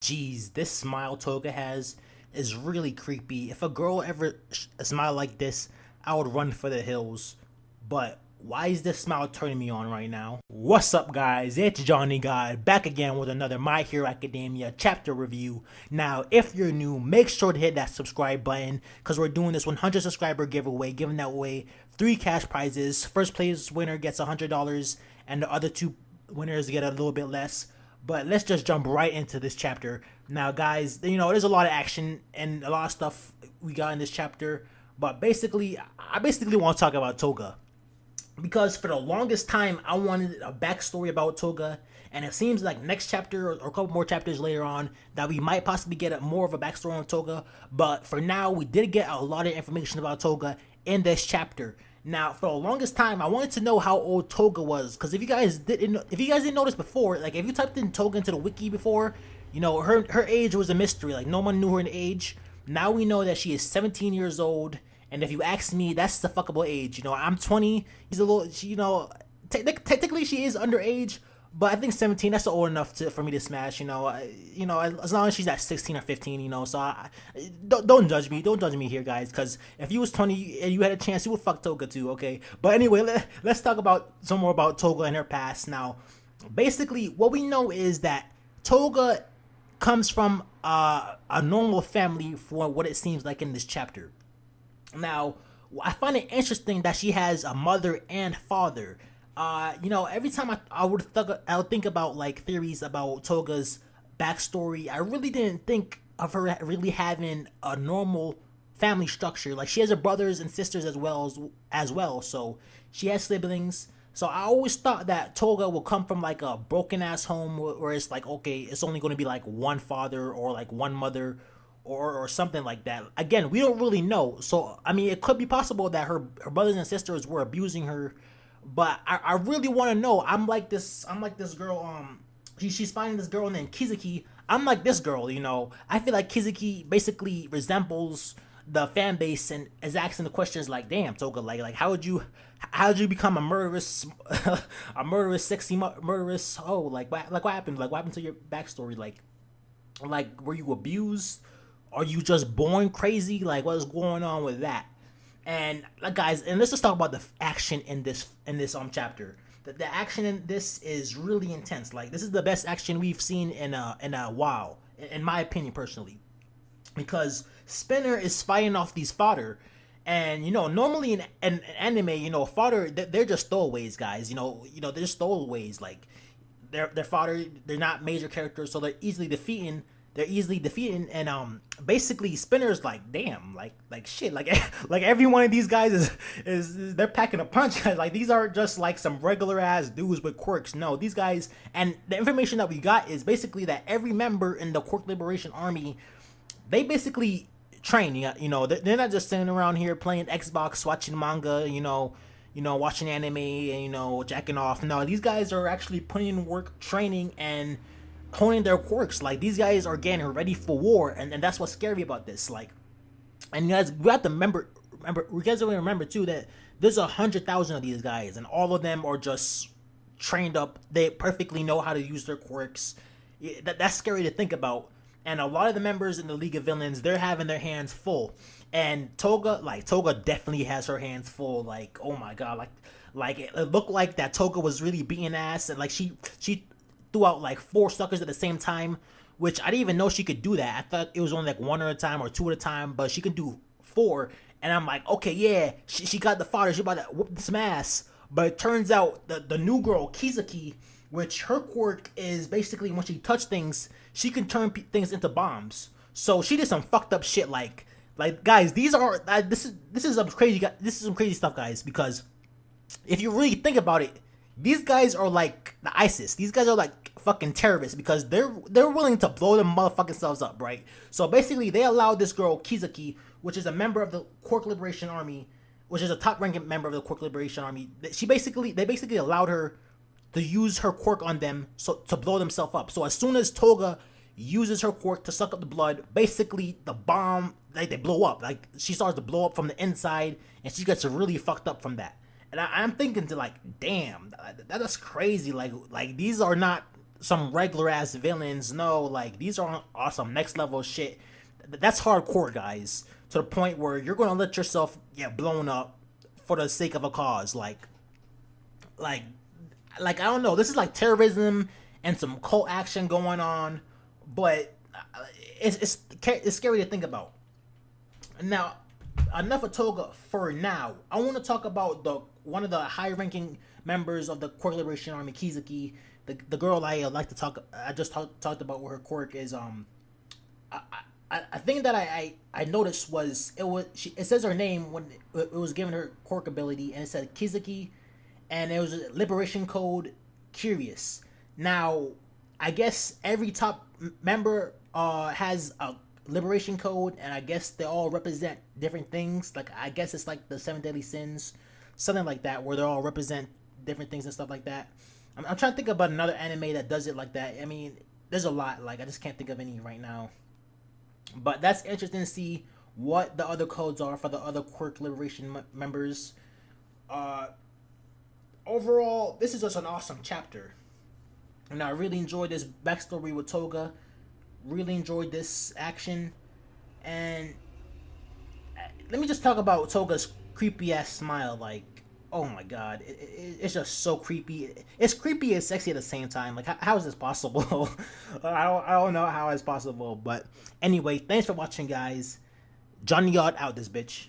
Jeez, this smile Toga has is really creepy. If a girl ever smiled like this, I would run for the hills. But why is this smile turning me on right now? What's up, guys? It's Johnny God back again with another My Hero Academia chapter review. Now, if you're new, make sure to hit that subscribe button because we're doing this 100 subscriber giveaway, giving that away 3 cash prizes. First place winner gets $100, and the other 2 winners get a little bit less. But let's just jump right into this chapter. Now, guys, there's a lot of action and a lot of stuff we got in this chapter. But I basically want to talk about Toga. Because for the longest time, I wanted a backstory about Toga. And it seems like next chapter or a couple more chapters later on that we might possibly get more of a backstory on Toga. But for now, we did get a lot of information about Toga in this chapter. Now, for the longest time, I wanted to know how old Toga was, because if you guys didn't notice before, like if you typed in Toga into the wiki before, her age was a mystery. Like no one knew her age. Now we know that she is 17 years old, and if you ask me, that's the fuckable age. I'm 20. He's a little, technically she is underage. But I think 17, that's old enough for me to smash, as long as she's at 16 or 15, so don't judge me. Don't judge me here, guys, because if you was 20 and you had a chance, you would fuck Toga too, okay? But anyway, let's talk about some more about Toga and her past. Now, basically, what we know is that Toga comes from a normal family for what it seems like in this chapter. Now, I find it interesting that she has a mother and father. Every time I would think about like theories about Toga's backstory, I really didn't think of her really having a normal family structure. Like she has her brothers and sisters as well, so she has siblings. So I always thought that Toga would come from like a broken ass home where it's like, okay, it's only going to be like one father or like one mother or something like that. Again, we don't really know. So I mean, it could be possible that her brothers and sisters were abusing her. But I really want to know. I'm like this girl. She's finding this girl named Kizuki. I'm like this girl. I feel like Kizuki basically resembles the fan base and is asking the questions like, "Damn, Toga, like how did you become a murderous, sexy murderous? Oh, like what happened? Like what happened to your backstory? Like were you abused? Are you just born crazy? Like what's going on with that?" And guys, and let's just talk about the action in this chapter. The action in this is really intense. Like this is the best action we've seen in a while, in my opinion personally, because Spinner is fighting off these fodder, and normally in anime, fodder they're just throwaways, guys. They're just throwaways. Like they're fodder. They're not major characters, so they're easily defeating. And basically Spinner's like, damn, like shit, like every one of these guys is they're packing a punch. Like these aren't just like some regular ass dudes with quirks. No, these guys, and the information that we got is basically that every member in the Quirk Liberation Army, they basically train. They're not just sitting around here playing Xbox, watching manga, watching anime, and jacking off. No, these guys are actually putting in work, training, and honing their quirks. Like these guys are getting ready for war, and that's what's scary about this. Like, and you guys, we have to remember, we guys have to remember too that there's 100,000 of these guys, and all of them are just trained up. They perfectly know how to use their quirks. That's scary to think about. And a lot of the members in the League of Villains, they're having their hands full. And Toga definitely has her hands full. Like, oh my god, like it looked like that Toga was really beating ass, and like she threw out like 4 suckers at the same time, which I didn't even know she could do that. I thought it was only like 1 at a time or 2 at a time, but she can do 4. And I'm like, okay, yeah, she got the fodder. She about to whoop some ass. But it turns out the new girl Kizuki, which her quirk is basically when she touch things, she can turn things into bombs. So she did some fucked up shit. Like guys, this is some crazy stuff, guys. Because if you really think about it, these guys are like the ISIS. These guys are like fucking terrorists because they're willing to blow them motherfucking selves up, right? So basically, they allowed this girl Kizuki, which is a member of the Quirk Liberation Army, which is a top-ranking member of the Quirk Liberation Army. They basically allowed her to use her quirk on them, so to blow themselves up. So as soon as Toga uses her quirk to suck up the blood, basically the bomb, like they blow up. Like she starts to blow up from the inside, and she gets really fucked up from that. And I'm thinking to like, damn, that is crazy. Like these are not some regular ass villains. No, like these are awesome next level shit. That's hardcore, guys. To the point where you're gonna let yourself get blown up for the sake of a cause. Like, like I don't know. This is like terrorism and some cult action going on, but it's scary to think about. Now, enough of Toga for now. I want to talk about the one of the high-ranking members of the Quirk Liberation Army, Kizuki, the girl I like to talk. I just talked about what her quirk is. I think that I noticed was it says her name when it was given her quirk ability, and it said Kizuki, and it was a liberation code Curious. Now, I guess every top member has a liberation code, and I guess they all represent different things. Like I guess it's like the seven deadly sins, something like that, where they all represent different things and stuff like that. I'm trying to think about another anime that does it like that. I mean, there's a lot. Like I just can't think of any right now. But that's interesting to see what the other codes are for the other Quirk Liberation members. Uh, Overall, this is just an awesome chapter, and I really enjoyed this backstory with Toga. Really enjoyed this action, and let me just talk about Toga's creepy ass smile. Like, oh my god, it's just so creepy. It's creepy and sexy at the same time. Like, how is this possible? I don't know how it's possible. But anyway, thanks for watching, guys. Johnny Yard out this bitch.